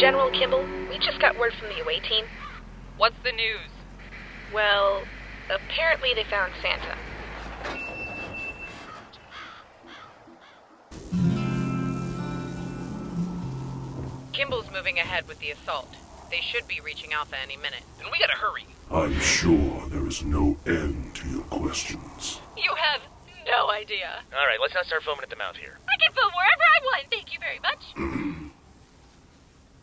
General Kimball, we just got word from the away team. What's the news? Well, apparently they found Santa. Kimball's moving ahead with the assault. They should be reaching Alpha any minute. Then we gotta hurry. I'm sure there is no end to your questions. You have no idea. Alright, let's not start foaming at the mouth here. I can film wherever I want, thank you very much.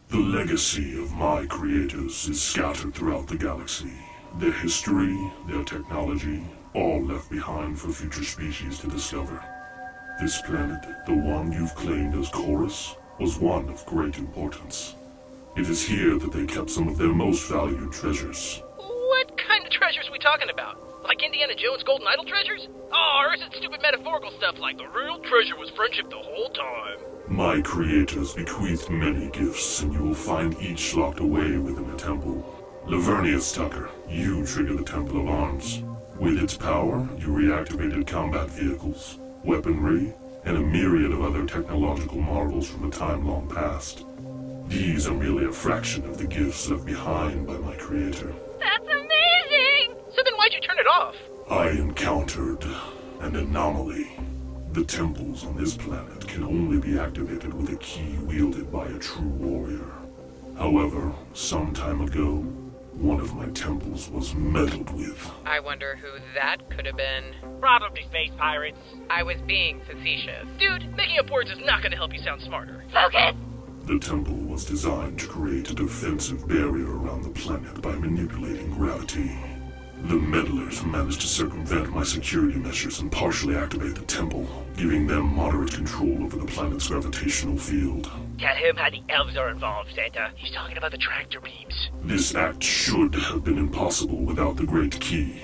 The legacy of my creators is scattered throughout the galaxy. Their history, their technology, all left behind for future species to discover. This planet, the one you've claimed as Chorus, was one of great importance. It is here that they kept some of their most valued treasures. What kind of treasures we talking about? Like Indiana Jones' Golden Idol treasures? Oh, or is it stupid metaphorical stuff like the real treasure was friendship the whole time? My creators bequeathed many gifts, and you will find each locked away within a temple. Lavernius Tucker, you trigger the Temple of Arms. With its power, you reactivated combat vehicles, weaponry, and a myriad of other technological marvels from a time long past. These are merely a fraction of the gifts left behind by my creator. That's amazing! So then why'd you turn it off? I encountered an anomaly. The temples on this planet can only be activated with a key wielded by a true warrior. However, some time ago, one of my temples was meddled with. I wonder who that could have been. Probably space pirates. I was being facetious. Dude, making up words is not gonna help you sound smarter. Focus! The temple was designed to create a defensive barrier around the planet by manipulating gravity. The meddlers managed to circumvent my security measures and partially activate the temple, giving them moderate control over the planet's gravitational field. Tell him how the elves are involved, Santa. He's talking about the tractor beams. This act should have been impossible without the Great Key.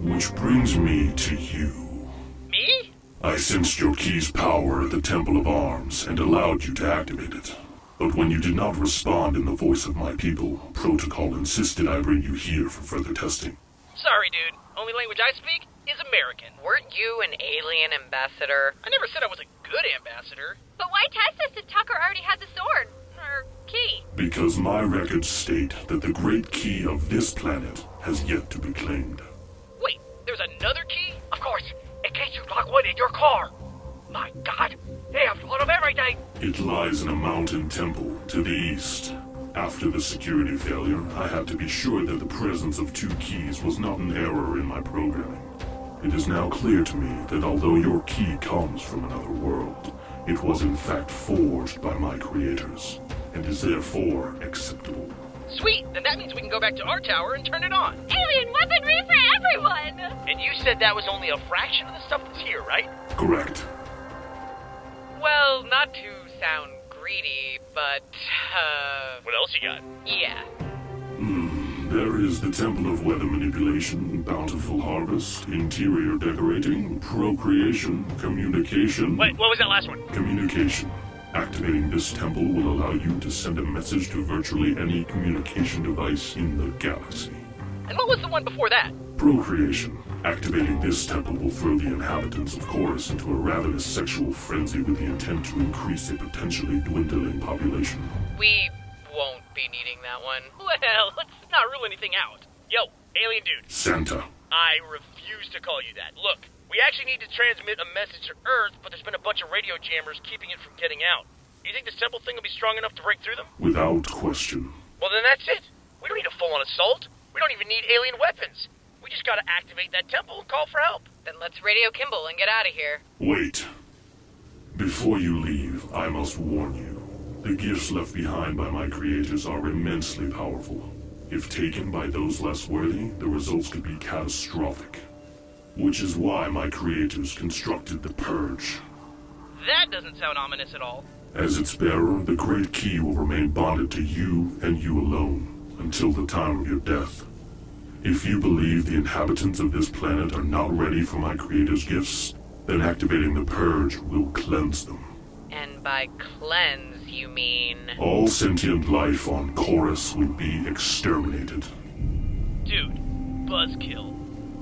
Which brings me to you. Me? I sensed your key's power at the Temple of Arms and allowed you to activate it. But when you did not respond in the voice of my people, Protocol insisted I bring you here for further testing. Sorry, dude. Only language I speak is American. Weren't you an alien ambassador? I never said I was a good ambassador. But why test us if Tucker already had the sword? Or key? Because my records state that the Great Key of this planet has yet to be claimed. Wait, there's another key? Of course, in case you lock one in your car. My God, they have one of everything. It lies in a mountain temple to the east. After the security failure, I had to be sure that the presence of two keys was not an error in my programming. It is now clear to me that although your key comes from another world, it was in fact forged by my creators, and is therefore acceptable. Sweet, then that means we can go back to our tower and turn it on. Alien weaponry for everyone! And you said that was only a fraction of the stuff that's here, right? Correct. Well, not to sound greedy, but, What else you got? yeah. There is the Temple of Weather Manipulation, Bountiful Harvest, Interior Decorating, Procreation, Communication... Wait, what was that last one? Communication. Activating this temple will allow you to send a message to virtually any communication device in the galaxy. And what was the one before that? Procreation. Activating this temple will throw the inhabitants of Chorus into a ravenous sexual frenzy with the intent to increase a potentially dwindling population. We won't be needing that one. Well, let's not rule anything out. Yo, alien dude. Santa. I refuse to call you that. Look, we actually need to transmit a message to Earth, but there's been a bunch of radio jammers keeping it from getting out. You think this temple thing will be strong enough to break through them? Without question. Well, then that's it. We don't need a full-on assault. We don't even need alien weapons. We just gotta activate that temple and call for help. Then let's radio Kimball and get out of here. Wait. Before you leave, I must warn you. The gifts left behind by my creators are immensely powerful. If taken by those less worthy, the results could be catastrophic. Which is why my creators constructed the Purge. That doesn't sound ominous at all. As its bearer, the Great Key will remain bonded to you and you alone, until the time of your death. If you believe the inhabitants of this planet are not ready for my creator's gifts, then activating the Purge will cleanse them. And by cleanse, you mean... All sentient life on Chorus will be exterminated. Dude, buzzkill.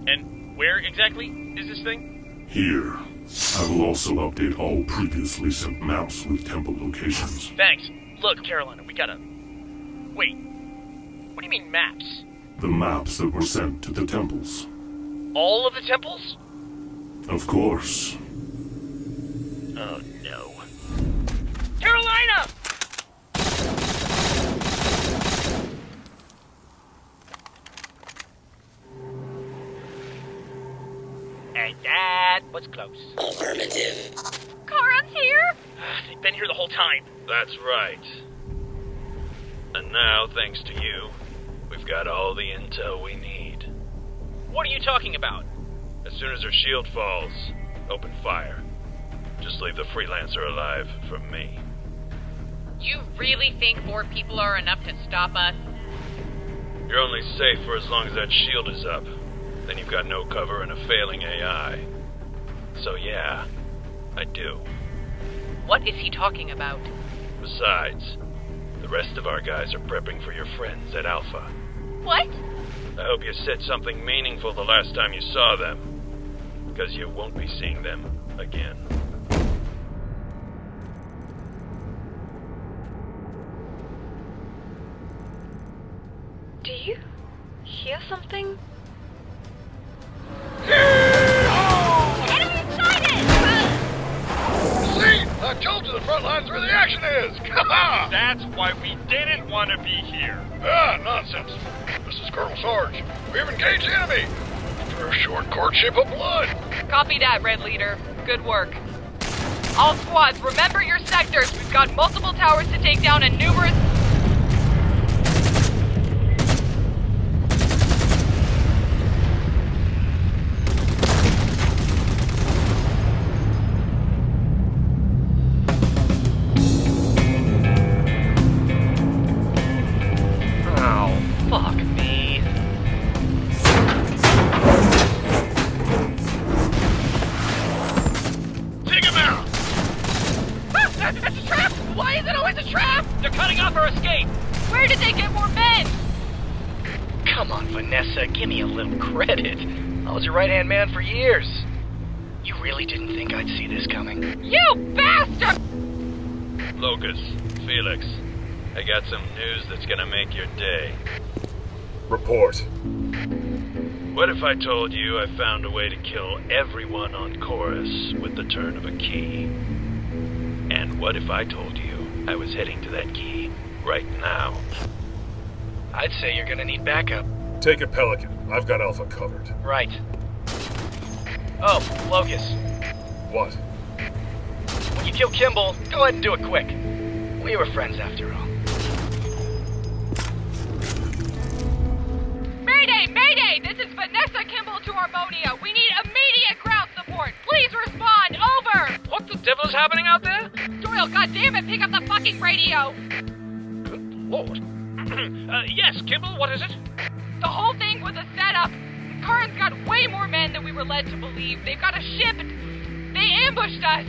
And where exactly is this thing? Here. I will also update all previously sent maps with temple locations. Thanks. Look, Carolina, we gotta Wait, what do you mean maps? The maps that were sent to the temples. All of the temples? Of course. Oh no. Carolina! And that was close. Affirmative. Karan's here? They've been here the whole time. That's right. And now, thanks to you, we've got all the intel we need. What are you talking about? As soon as their shield falls, open fire. Just leave the freelancer alive from me. You really think 4 people are enough to stop us? You're only safe for as long as that shield is up. Then you've got no cover and a failing AI. So yeah, I do. What is he talking about? Besides, the rest of our guys are prepping for your friends at Alpha. What? I hope you said something meaningful the last time you saw them, because you won't be seeing them again. Do you hear something? Enemy sighted! See? I told you the front line's where the action is! Ha! That's why we didn't want to be here. Ah, nonsense. This is Colonel Sarge. We've engaged the enemy. After a short courtship of blood. Copy that, Red Leader. Good work. All squads, remember your sectors. We've got multiple towers to take down and numerous... Where did they get more men? Come on, Vanessa, give me a little credit. I was your right-hand man for years. You really didn't think I'd see this coming? You bastard! Locus, Felix, I got some news that's gonna make your day. Report. What if I told you I found a way to kill everyone on Chorus with the turn of a key? And what if I told you I was heading to that key right now? I'd say you're gonna need backup. Take it, Pelican. I've got Alpha covered. Right. Oh, Locus. What? When you kill Kimball, go ahead and do it quick. We were friends after all. Mayday! Mayday! This is Vanessa Kimball to Harmonia. We need immediate ground support. Please respond. Over! What the devil is happening out there? Doyle, goddammit, pick up the fucking radio! Good lord. Yes, Kimball, what is it? The whole thing was a setup. Karan's got way more men than we were led to believe. They've got a ship. They ambushed us.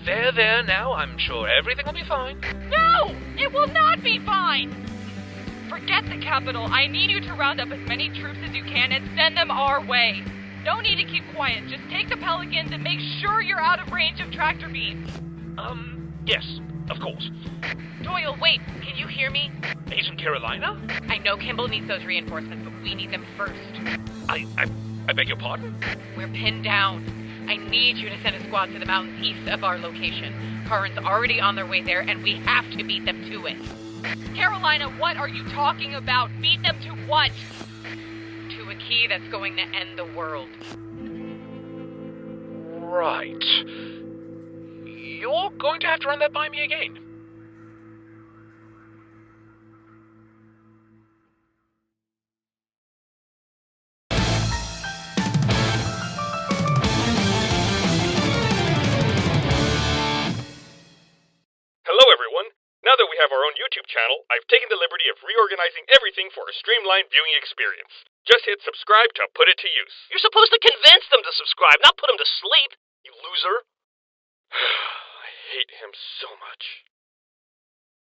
There now. I'm sure everything will be fine. No! It will not be fine! Forget the capital. I need you to round up as many troops as you can and send them our way. No need to keep quiet. Just take the Pelicans and make sure you're out of range of tractor beams. Yes, of course. Doyle, wait. Can you hear me? Agent Carolina? I know Kimball needs those reinforcements, but we need them first. I beg your pardon? We're pinned down. I need you to send a squad to the mountains east of our location. Karan's already on their way there, and we have to beat them to it. Carolina, what are you talking about? Beat them to what? To a key that's going to end the world. Right. You're going to have to run that by me again. Hello, everyone. Now that we have our own YouTube channel, I've taken the liberty of reorganizing everything for a streamlined viewing experience. Just hit subscribe to put it to use. You're supposed to convince them to subscribe, not put them to sleep, you loser. I hate him so much.